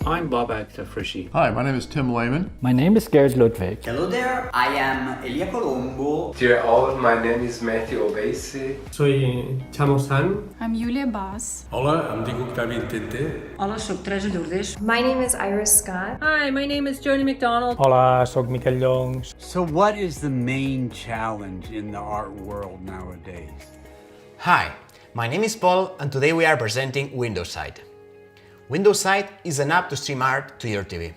I'm Bob Aktafrishi. Hi, my name is Tim Lehman. My name is Gerd Ludwig. Hello there, I am Elia Colombo. Dear all, my name is Matthew Obesi. Soy Chamo San. I'm Yulia Bas. Hola, em dic Octavi Tente. Hola, soc Teresa Lourdes. My name is Iris Scott. Hi, my name is Joni McDonald. Hola, soc Miquel Llongs. So what is the main challenge in the art world nowadays? Hi, my name is Paul and today we are presenting WindowSight. WindowSight is an app to stream art to your TV.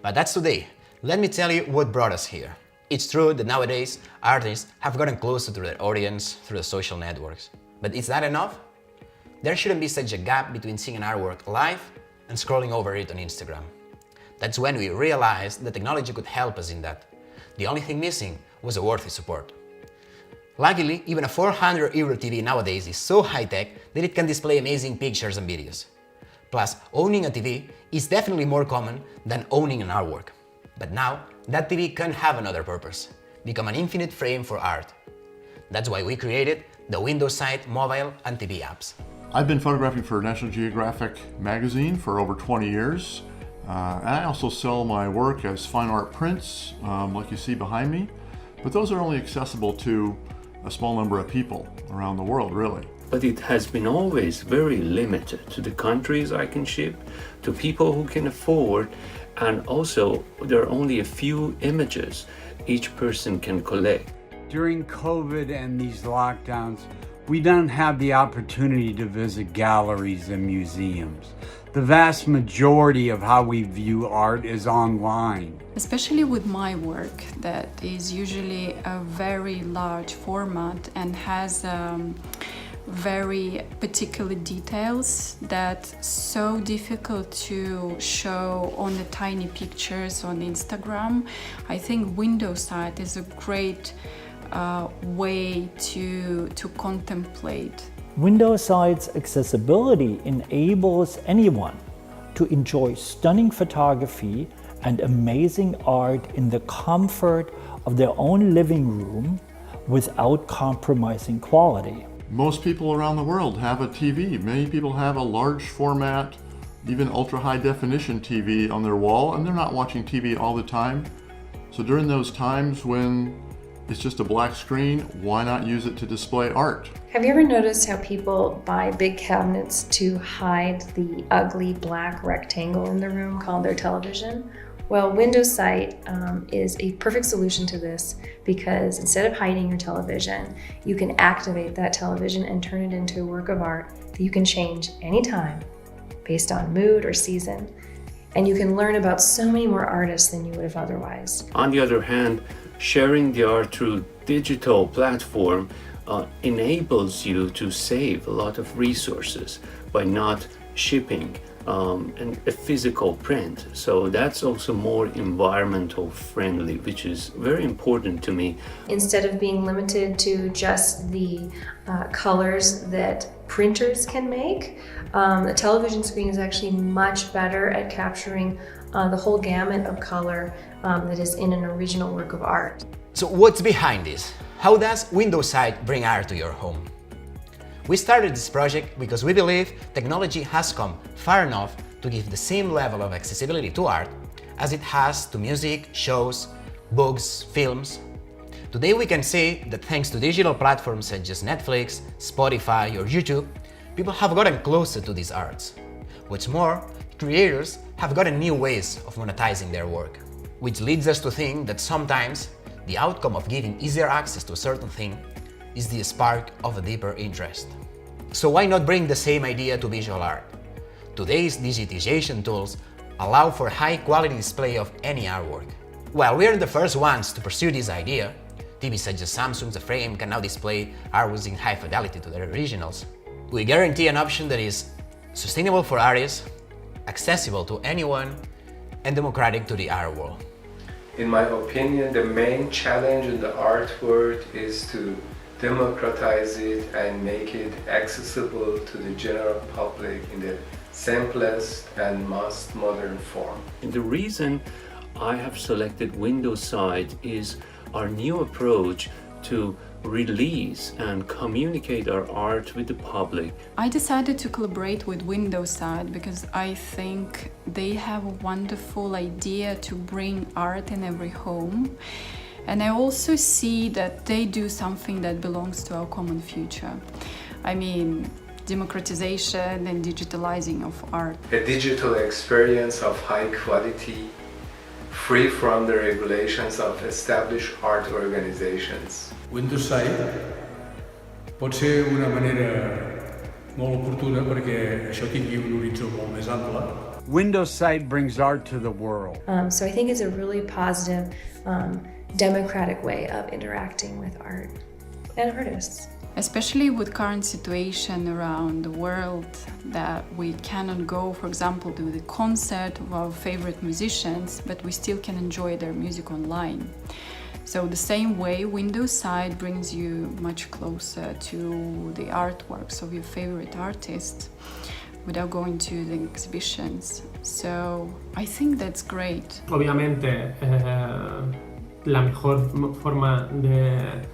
But that's today. Let me tell you what brought us here. It's true that nowadays artists have gotten closer to their audience through the social networks. But is that enough? There shouldn't be such a gap between seeing an artwork live and scrolling over it on Instagram. That's when we realized that technology could help us in that. The only thing missing was a worthy support. Luckily, even a 400-euro TV nowadays is so high-tech that it can display amazing pictures and videos. Plus, owning a TV is definitely more common than owning an artwork. But now, that TV can have another purpose, become an infinite frame for art. That's why we created the WindowSight mobile and TV apps. I've been photographing for National Geographic magazine for over 20 years. And I also sell my work as fine art prints, like you see behind me. But those are only accessible to a small number of people around the world, really. But it has been always very limited to the countries I can ship, to people who can afford, and also there are only a few images each person can collect. During COVID and these lockdowns, we don't have the opportunity to visit galleries and museums. The vast majority of how we view art is online. Especially with my work that is usually a very large format and has very particular details that's so difficult to show on the tiny pictures on Instagram. I think WindowSight is a great way to contemplate. WindowSight's accessibility enables anyone to enjoy stunning photography and amazing art in the comfort of their own living room without compromising quality. Most people around the world have a TV. Many people have a large format, even ultra high definition TV on their wall, and they're not watching TV all the time. So during those times when it's just a black screen, why not use it to display art? Have you ever noticed how people buy big cabinets to hide the ugly black rectangle in the room called their television? Well, WindowSight is a perfect solution to this because instead of hiding your television, you can activate that television and turn it into a work of art that you can change anytime based on mood or season. And you can learn about so many more artists than you would have otherwise. On the other hand, sharing the art through digital platform enables you to save a lot of resources by not shipping a physical print. So that's also more environmental friendly, which is very important to me. Instead of being limited to just the colors that printers can make, the television screen is actually much better at capturing the whole gamut of color that is in an original work of art. So what's behind this? How does WindowSight bring art to your home? We started this project because we believe technology has come far enough to give the same level of accessibility to art as it has to music, shows, books, films. Today we can say that thanks to digital platforms such as Netflix, Spotify or YouTube, people have gotten closer to these arts. What's more, creators have gotten new ways of monetizing their work, which leads us to think that sometimes the outcome of giving easier access to a certain thing is the spark of a deeper interest. So why not bring the same idea to visual art? Today's digitization tools allow for high-quality display of any artwork. While we are the first ones to pursue this idea, TVs such as Samsung's Frame can now display artworks in high fidelity to their originals. We guarantee an option that is sustainable for artists, accessible to anyone, and democratic to the art world. In my opinion, the main challenge in the art world is to democratize it and make it accessible to the general public in the simplest and most modern form. And the reason I have selected WindowSight is our new approach to release and communicate our art with the public. I decided to collaborate with WindowSight because I think they have a wonderful idea to bring art in every home. And I also see that they do something that belongs to our common future. I mean, democratization and digitalizing of art. A digital experience of high quality, free from the regulations of established art organizations. WindowSight pot ser una manera molt oportuna perquè això tingui un horitzó molt més ample. WindowSight brings art to the world. So I think it's a really positive, democratic way of interacting with art and artists. Especially with current situation around the world that we cannot go, for example, to the concert of our favorite musicians, but we still can enjoy their music online. So the same way, WindowSight brings you much closer to the artworks of your favorite artists without going to the exhibitions. So I think that's great. Obviamente, la mejor forma de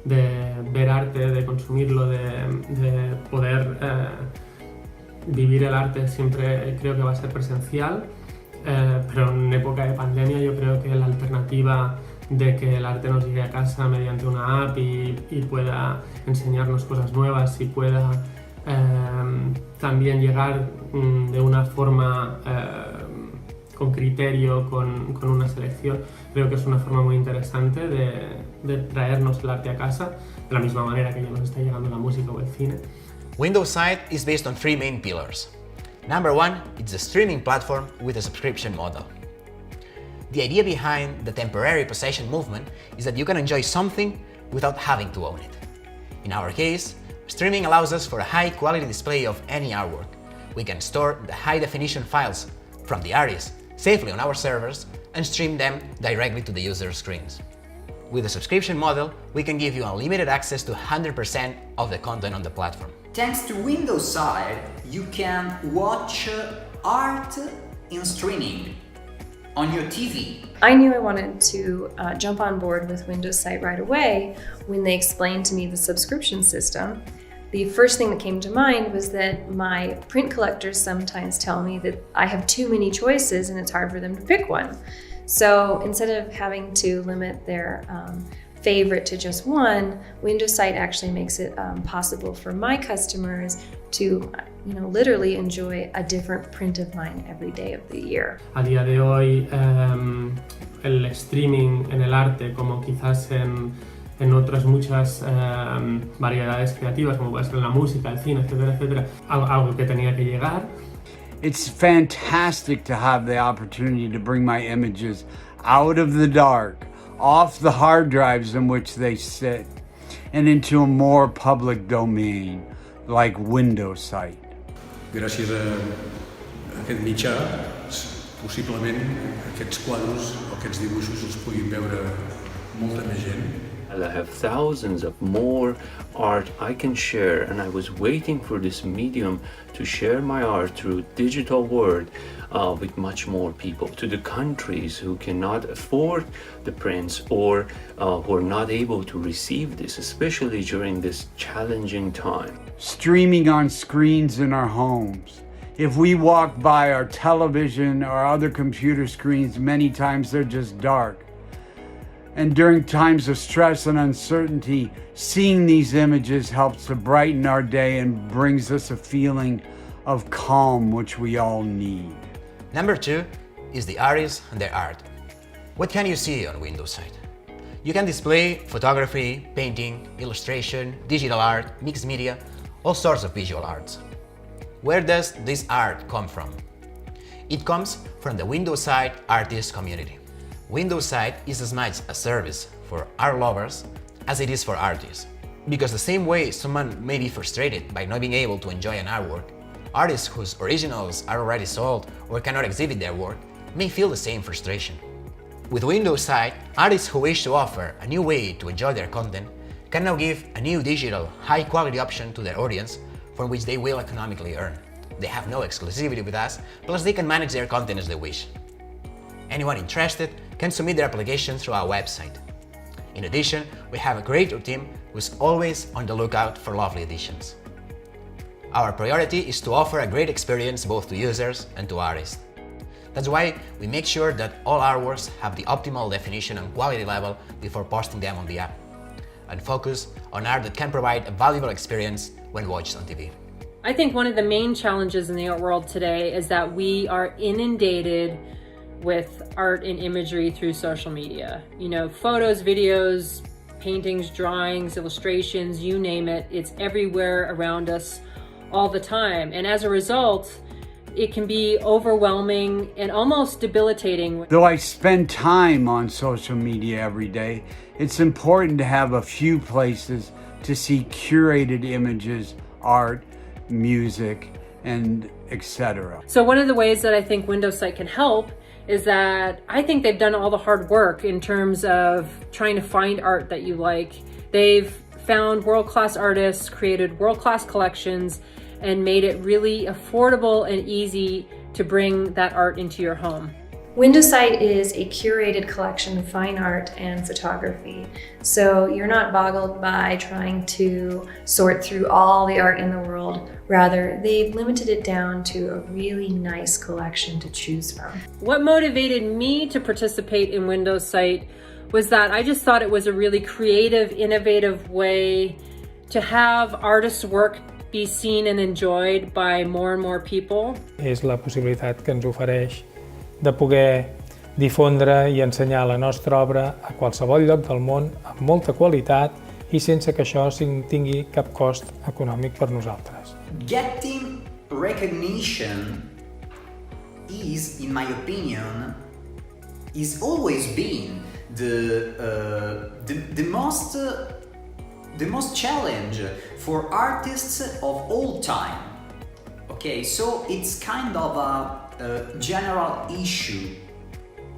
ver arte, de consumirlo, de poder vivir el arte siempre creo que va a ser presencial, pero en época de pandemia yo creo que la alternativa de que el arte nos llegue a casa mediante una app y pueda enseñarnos cosas nuevas y pueda también llegar de una forma con criterio, con una selección, creo que es una forma muy interesante de traernos el arte a casa, de la misma manera que ya nos está llegando la música o el cine. WindowSight is based on three main pillars. Number one, it's a streaming platform with a subscription model. The idea behind the temporary possession movement is that you can enjoy something without having to own it. In our case, streaming allows us for a high-quality display of any artwork. We can store the high-definition files from the artist safely on our servers and stream them directly to the user's screens. With the subscription model, we can give you unlimited access to 100% of the content on the platform. Thanks to WindowSight, you can watch art in streaming on your TV. I knew I wanted to jump on board with WindowSight right away when they explained to me the subscription system. The first thing that came to mind was that my print collectors sometimes tell me that I have too many choices and it's hard for them to pick one. So instead of having to limit their favorite to just one, WindowSight actually makes it possible for my customers to literally enjoy a different print of mine every day of the year. A día de hoy, el streaming en el arte, como quizás en otras muchas variedades creativas, como puede ser la música, el cine, etcétera, etcétera, algo que tenía que llegar. It's fantastic to have the opportunity to bring my images out of the dark, off the hard drives in which they sit, and into a more public domain, like WindowSight. Gràcies a aquest mitjà, possiblement aquests quadres o aquests dibuixos els puguin veure molta més gent. I have thousands of more art I can share, and I was waiting for this medium to share my art through digital world with much more people, to the countries who cannot afford the prints or who are not able to receive this, especially during this challenging time. Streaming on screens in our homes. If we walk by our television or other computer screens, many times they're just dark. And during times of stress and uncertainty, seeing these images helps to brighten our day and brings us a feeling of calm, which we all need. Number two is the artist and their art. What can you see on WindowSight? You can display photography, painting, illustration, digital art, mixed media, all sorts of visual arts. Where does this art come from? It comes from the WindowSight artist community. WindowSight is as much a service for art lovers as it is for artists. Because the same way someone may be frustrated by not being able to enjoy an artwork, artists whose originals are already sold or cannot exhibit their work may feel the same frustration. With WindowSight, artists who wish to offer a new way to enjoy their content can now give a new digital, high-quality option to their audience from which they will economically earn. They have no exclusivity with us, plus they can manage their content as they wish. Anyone interested can submit their application through our website. In addition, we have a creator team who is always on the lookout for lovely additions. Our priority is to offer a great experience both to users and to artists. That's why we make sure that all artworks have the optimal definition and quality level before posting them on the app, and focus on art that can provide a valuable experience when watched on TV. I think one of the main challenges in the art world today is that we are inundated with art and imagery through social media. You know, photos, videos, paintings, drawings, illustrations, you name it, it's everywhere around us all the time. And as a result, it can be overwhelming and almost debilitating. Though I spend time on social media every day, it's important to have a few places to see curated images, art, music, and etc. So one of the ways that I think WindowSight can help is that I think they've done all the hard work in terms of trying to find art that you like. They've found world-class artists, created world-class collections, and made it really affordable and easy to bring that art into your home. WindowSight is a curated collection of fine art and photography. So you're not boggled by trying to sort through all the art in the world. Rather, they've limited it down to a really nice collection to choose from. What motivated me to participate in WindowSight was that I just thought it was a really creative, innovative way to have artists' work be seen and enjoyed by more and more people. És la possibilitat que ens ofereix de poder difondre i ensenyar la nostra obra a qualsevol lloc del món amb molta qualitat i sense que això tingui cap cost econòmic per nosaltres. Getting recognition is, in my opinion, is always been the most challenge for artists of all time. Okay, so it's kind of a general issue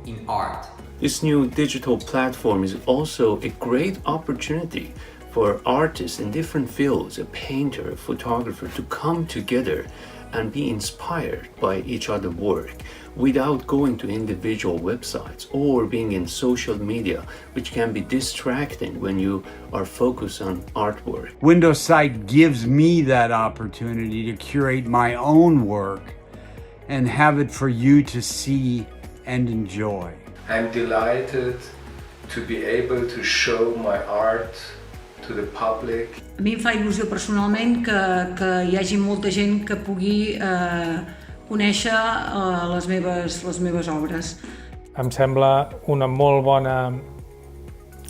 in art. This new digital platform is also a great opportunity for artists in different fields, a painter, a photographer, to come together and be inspired by each other's work without going to individual websites or being in social media, which can be distracting when you are focused on artwork. WindowSight gives me that opportunity to curate my own work and have it for you to see and enjoy. I'm delighted to be able to show my art to the public. A mi em fa il·lusió personalment que hi hagi molta gent que pugui conèixer les meves obres. Em sembla una molt bona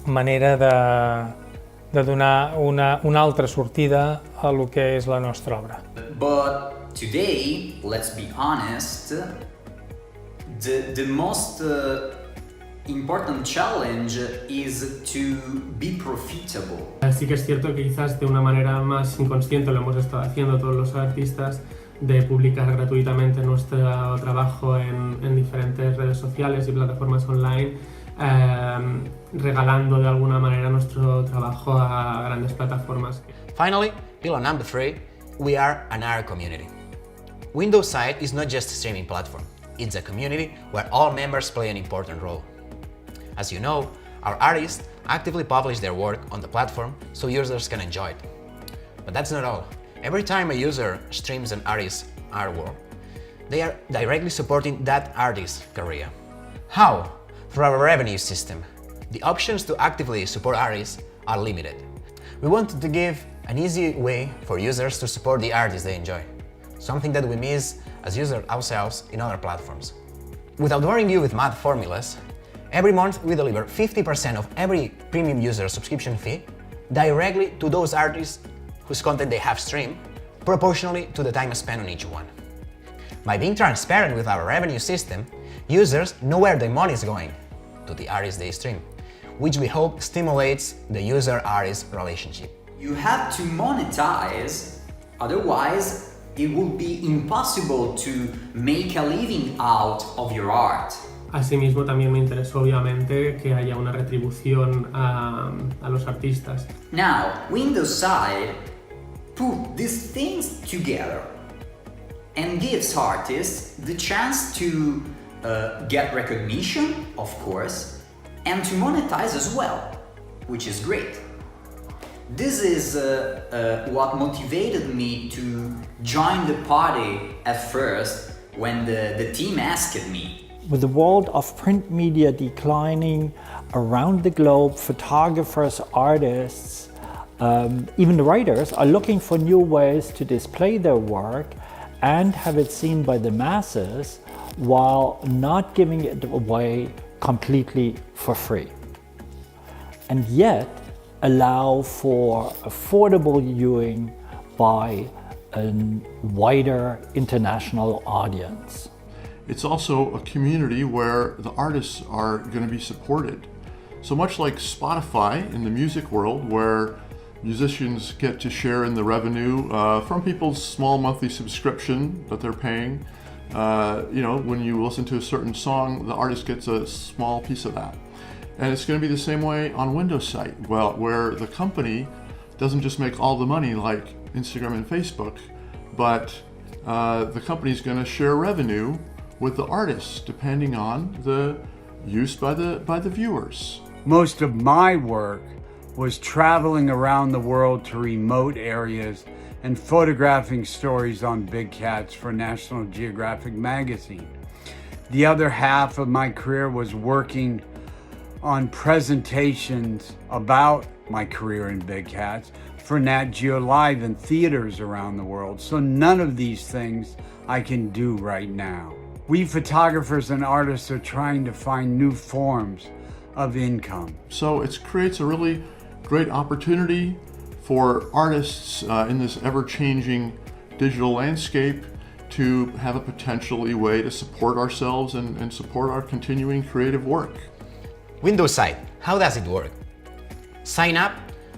manera de donar una altra sortida a lo que és la nostra obra. But today, let's be honest, the most important challenge is to be profitable. Sí que es cierto que quizás de una manera más inconsciente lo hemos estado haciendo todos los artistas, de publicar gratuitamente nuestro trabajo en diferentes redes sociales y plataformas online, regalando de alguna manera nuestro trabajo a grandes plataformas. Finally, pillar number 3, we are an art community. WindowSight is not just a streaming platform, it's a community where all members play an important role. As you know, our artists actively publish their work on the platform so users can enjoy it. But that's not all. Every time a user streams an artist's artwork, they are directly supporting that artist's career. How? Through our revenue system. The options to actively support artists are limited. We wanted to give an easy way for users to support the artists they enjoy, something that we miss as users ourselves in other platforms. Without boring you with math formulas, every month we deliver 50% of every premium user subscription fee directly to those artists whose content they have streamed, proportionally to the time spent on each one. By being transparent with our revenue system, users know where their money is going, to the artists they stream, which we hope stimulates the user-artist relationship. You have to monetize, otherwise it will be impossible to make a living out of your art. Asimismo, también me interesó obviamente que haya una retribución a los artistas. Now, WindowSight put these things together and gives artists the chance to get recognition, of course, and to monetize as well, which is great. This is what motivated me to join the party at first when the team asked me. With the world of print media declining around the globe, photographers, artists, even the writers are looking for new ways to display their work and have it seen by the masses while not giving it away completely for free. And yet allow for affordable viewing by a wider international audience. It's also a community where the artists are going to be supported. So much like Spotify in the music world, where musicians get to share in the revenue from people's small monthly subscription that they're paying. When you listen to a certain song, the artist gets a small piece of that. And it's going to be the same way on WindowSight, where the company doesn't just make all the money like Instagram and Facebook, but the company's going to share revenue with the artists depending on the use by the viewers. Most of my work was traveling around the world to remote areas and photographing stories on big cats for National Geographic magazine. The other half of my career was working on presentations about my career in big cats for Nat Geo Live in theaters around the world. So none of these things I can do right now. We photographers and artists are trying to find new forms of income. So it creates a really great opportunity for artists in this ever-changing digital landscape to have a potentially way to support ourselves and support our continuing creative work. WindowSight, how does it work? Sign up,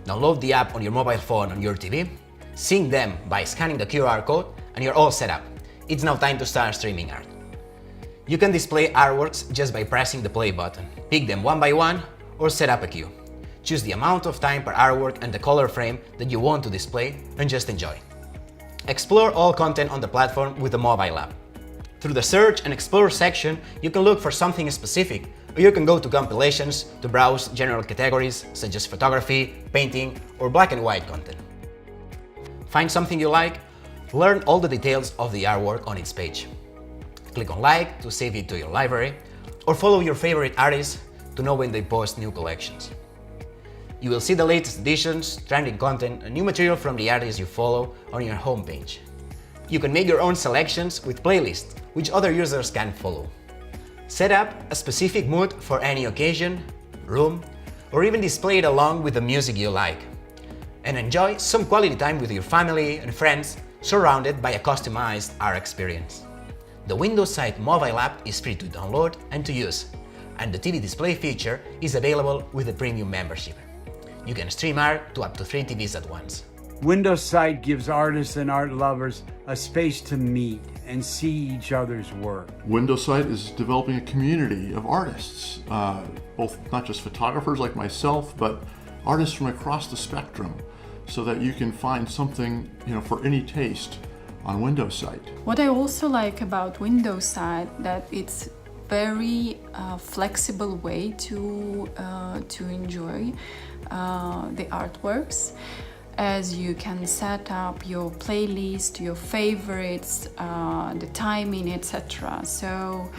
download the app on your mobile phone on your TV, sync them by scanning the QR code, and you're all set up. It's now time to start streaming art. You can display artworks just by pressing the play button. Pick them one by one or set up a queue. Choose the amount of time per artwork and the color frame that you want to display and just enjoy. Explore all content on the platform with the mobile app. Through the Search and Explore section, you can look for something specific, or you can go to compilations to browse general categories such as photography, painting, or black and white content. Find something you like, learn all the details of the artwork on its page. Click on like to save it to your library, or follow your favorite artists to know when they post new collections. You will see the latest editions, trending content, and new material from the artists you follow on your homepage. You can make your own selections with playlists, which other users can follow. Set up a specific mood for any occasion, room, or even display it along with the music you like. And enjoy some quality time with your family and friends, surrounded by a customized art experience. The WindowSight mobile app is free to download and to use, and the TV display feature is available with a premium membership. You can stream art to up to 3 TVs at once. WindowSight gives artists and art lovers a space to meet and see each other's work. WindowSight is developing a community of artists, both not just photographers like myself, but artists from across the spectrum, so that you can find something, for any taste on WindowSight. What I also like about WindowSight that it's very flexible way to enjoy the artworks, as you can set up your playlist, your favorites, the timing, etc. So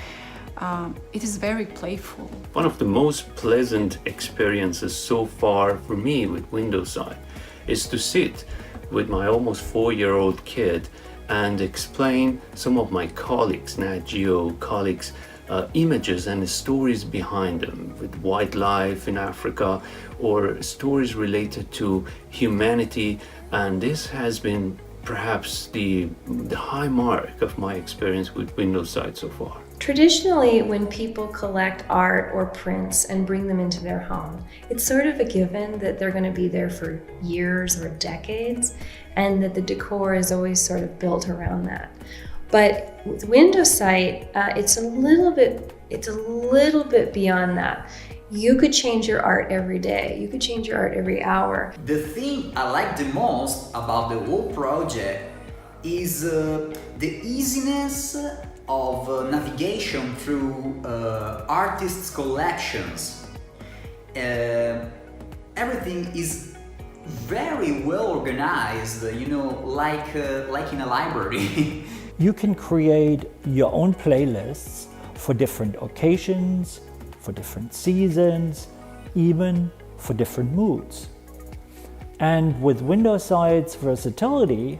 it is very playful. One of the most pleasant experiences so far for me with WindowSight is to sit with my almost 4-year-old kid and explain some of my colleagues, Nat Geo colleagues, images and stories behind them, with wildlife in Africa or stories related to humanity. And this has been perhaps the high mark of my experience with WindowSight so far. Traditionally, when people collect art or prints and bring them into their home, it's sort of a given that they're going to be there for years or decades, and that the decor is always sort of built around that. But with WindowSight, it's a little bit beyond that. You could change your art every day. You could change your art every hour. The thing I like the most about the whole project is the easiness of navigation through artists' collections. Everything is very well organized, you know, like in a library. You can create your own playlists for different occasions, for different seasons, even for different moods. And with WindowSight's versatility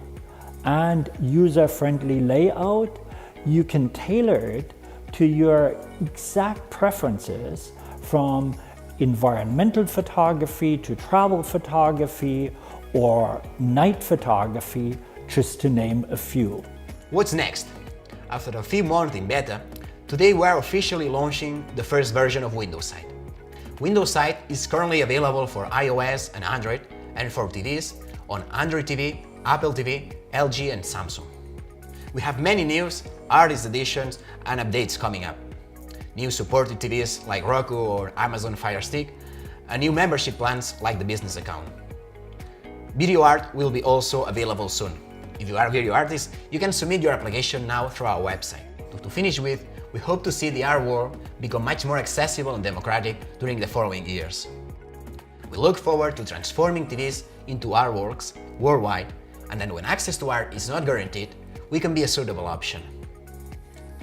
and user-friendly layout, you can tailor it to your exact preferences, from environmental photography to travel photography or night photography, just to name a few. What's next? After a few months in beta, today we are officially launching the first version of WindowSight. WindowSight is currently available for iOS and Android, and for TVs on Android TV, Apple TV, LG and Samsung. We have many news, artist editions and updates coming up. New supported TVs like Roku or Amazon Fire Stick, and new membership plans like the business account. Video art will be also available soon. If you are a video artist, you can submit your application now through our website. To finish with, we hope to see the art world become much more accessible and democratic during the following years. We look forward to transforming TVs into artworks worldwide, and then when access to art is not guaranteed, we can be a suitable option.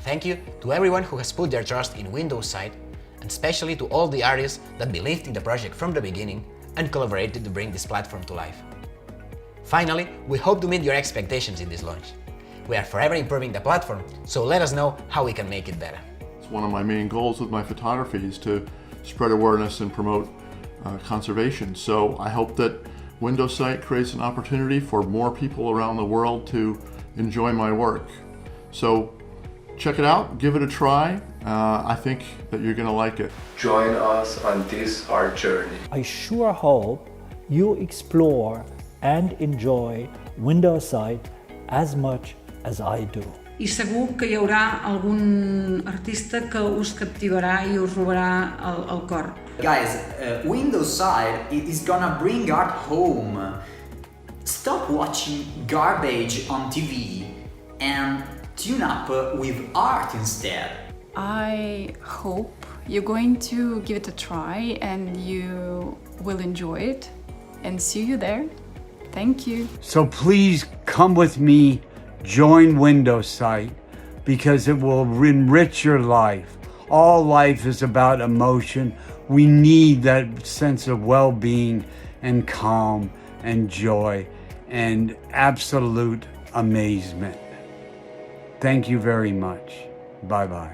Thank you to everyone who has put their trust in WindowSight, and especially to all the artists that believed in the project from the beginning and collaborated to bring this platform to life. Finally, we hope to meet your expectations in this launch. We are forever improving the platform, so let us know how we can make it better. It's one of my main goals with my photography is to spread awareness and promote conservation. So I hope that WindowSight creates an opportunity for more people around the world to enjoy my work. So check it out, give it a try. I think that you're going to like it. Join us on this art journey. I sure hope you explore and enjoy WindowSight as much as I do. I segur que hi haurà algun artista que us captivarà i us robarà el cor. Guys, WindowSight is gonna bring art home. Stop watching garbage on TV and tune up with art instead. I hope you're going to give it a try and you will enjoy it, and see you there. Thank you. So please come with me, join WindowSight, because it will enrich your life. All life is about emotion. We need that sense of well-being and calm and joy and absolute amazement. Thank you very much. Bye-bye.